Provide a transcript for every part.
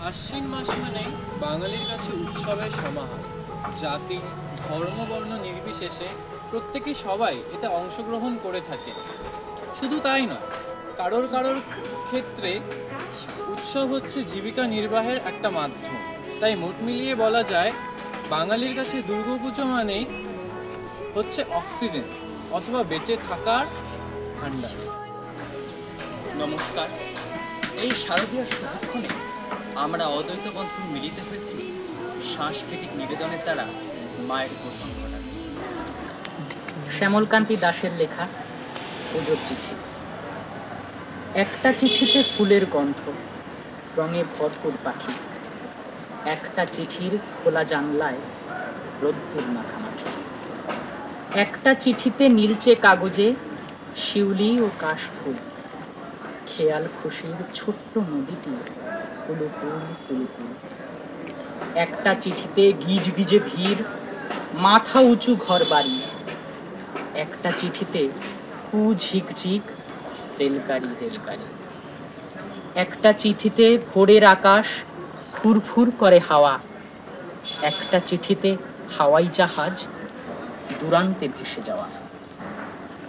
আশ্বিন মাস মানে বাঙালির কাছে উৎসবের সমাহার। জাতি, ধর্ম, বর্ণ নির্বিশেষে প্রত্যেকে সবাই এতে অংশগ্রহণ করে থাকে। শুধু তাই নয়, কারোর কারোর ক্ষেত্রে উৎসব হচ্ছে জীবিকা নির্বাহের একটা মাধ্যম। তাই মোট মিলিয়ে বলা যায়, বাঙালির কাছে দুর্গাপুজো মানে হচ্ছে অক্সিজেন অথবা বেঁচে থাকার ভাণ্ডার। নমস্কার। এই শারদীয়ার শুভক্ষণে আমরা অদ্বৈত বন্ধন মিলিত হয়েছি সাংস্কৃতিক নিবেদনের দ্বারা মায়ের প্রথম ঘটাতে। শ্যামলকান্তি দাশের লেখা পুজোর চিঠি। একটা চিঠিতে ফুলের গন্ধ, রঙে ভরপুর পাখি। একটা চিঠির খোলা জানলায় রোদ্দুর মাখামাখি। একটা চিঠিতে নীলচে কাগজে শিউলি ও কাশফুল। খেয়াল খুশির ছোট্ট নদীটি কুলুকুল কুলুকুল। একটা চিঠিতে গিজ গিজে ভিড়, মাথা উঁচু ঘর বাড়ি। একটা চিঠিতে কু ঝিকঝিক রেলগাড়ি রেলগাড়ি। একটা চিঠিতে ভোরের আকাশ ফুরফুর করে হাওয়া। একটা চিঠিতে হাওয়াই জাহাজ দূরান্তে ভেসে যাওয়া।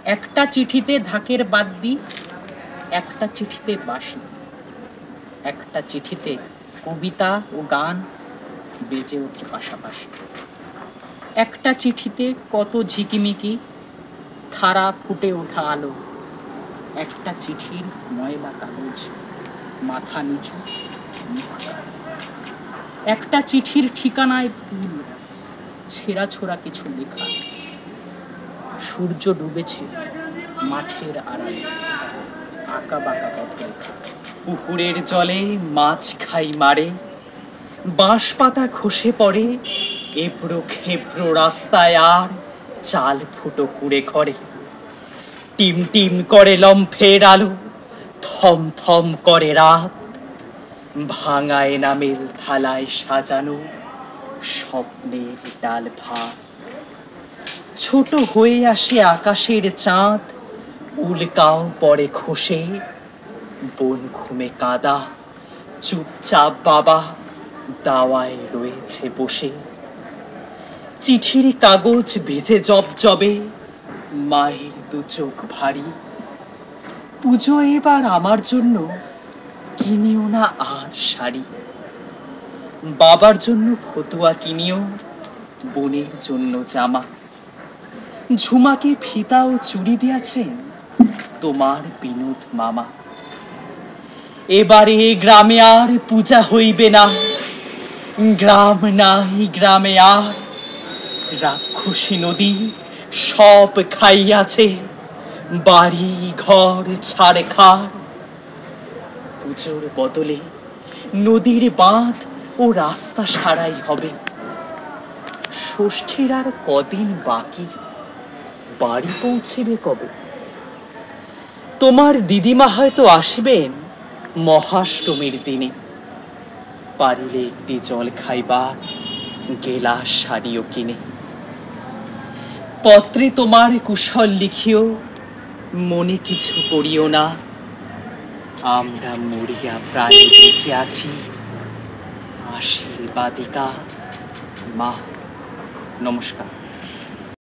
একটা চিঠিতে ঢাকের বাদ্যি, একটা চিঠিতে বাঁশি। একটা চিঠিতে কবিতা ও গান বেজে ওঠে পাশাপাশি। একটা চিঠিতে কত ঝিকিমিকি, থারা ফুটে ওঠা আলো। একটা চিঠির ময়লা কাগজ, মাথা নিচু মুখ কালো। একটা চিঠির ঠিকানায় ফুল, ছেঁড়া ছোড়া কিছু লেখা। সূর্য ডুবেছে মাঠের আড়ালে, আঁকা বাঁকা পথরেখা। পুকুরের জলে মাছ খাই মারে, বাঁশ পাতা খসে পড়ে এবড়ো খেবড়ো রাস্তায়, আর চাল ফুটো কুড়ে ঘরে। টিম টিম করে লম্ফের আলো, থম থম করে রাত। ভাঙা এনামেল থালায় সাজানো স্বপ্নের ডাল ভাত। ছোট হয়ে আসে আকাশের চাঁদ, উল্কাও পড়ে খসে। বন ঘুমে কাদা, চুপচাপ বাবা দাওয়ায় রয়েছে বসে। চিঠির কাগজ ভিজে জবজবে, মায়ের দু চোখ ভারী। পুজো এবার আমার জন্য কিনিও না আর শাড়ি। বাবার জন্য ফতুয়া কিনিও, বোনের জন্য জামা। ঝুমাকে ফিতা ও চুড়ি দিয়েছেন তোমার বিনোদ মামা। এবারে গ্রামে আর পূজা হইবে না, গ্রাম নাই গ্রামে আর। রাক্ষসী নদী সব খাইয়াছে, বাড়ি ঘর ছাড়খাড়। পুজোর বদলে নদীর বাঁধ ও রাস্তা সারাই হবে। ষষ্ঠীর আর কদিন বাকি, বাড়ি পৌঁছেবে কবে? তোমার দিদিমা হয়তো আসবেন মহাষ্টমীর দিনে। পারিলে একটি জল খাইবার গেলাস শাড়িও কিনে। পত্রে তোমার কুশল লিখিও, মনে কিছু করিও না। আমরা মরিয়া প্রায় বেঁচে আছি, আশীর্বাদিকা মা। নমস্কার।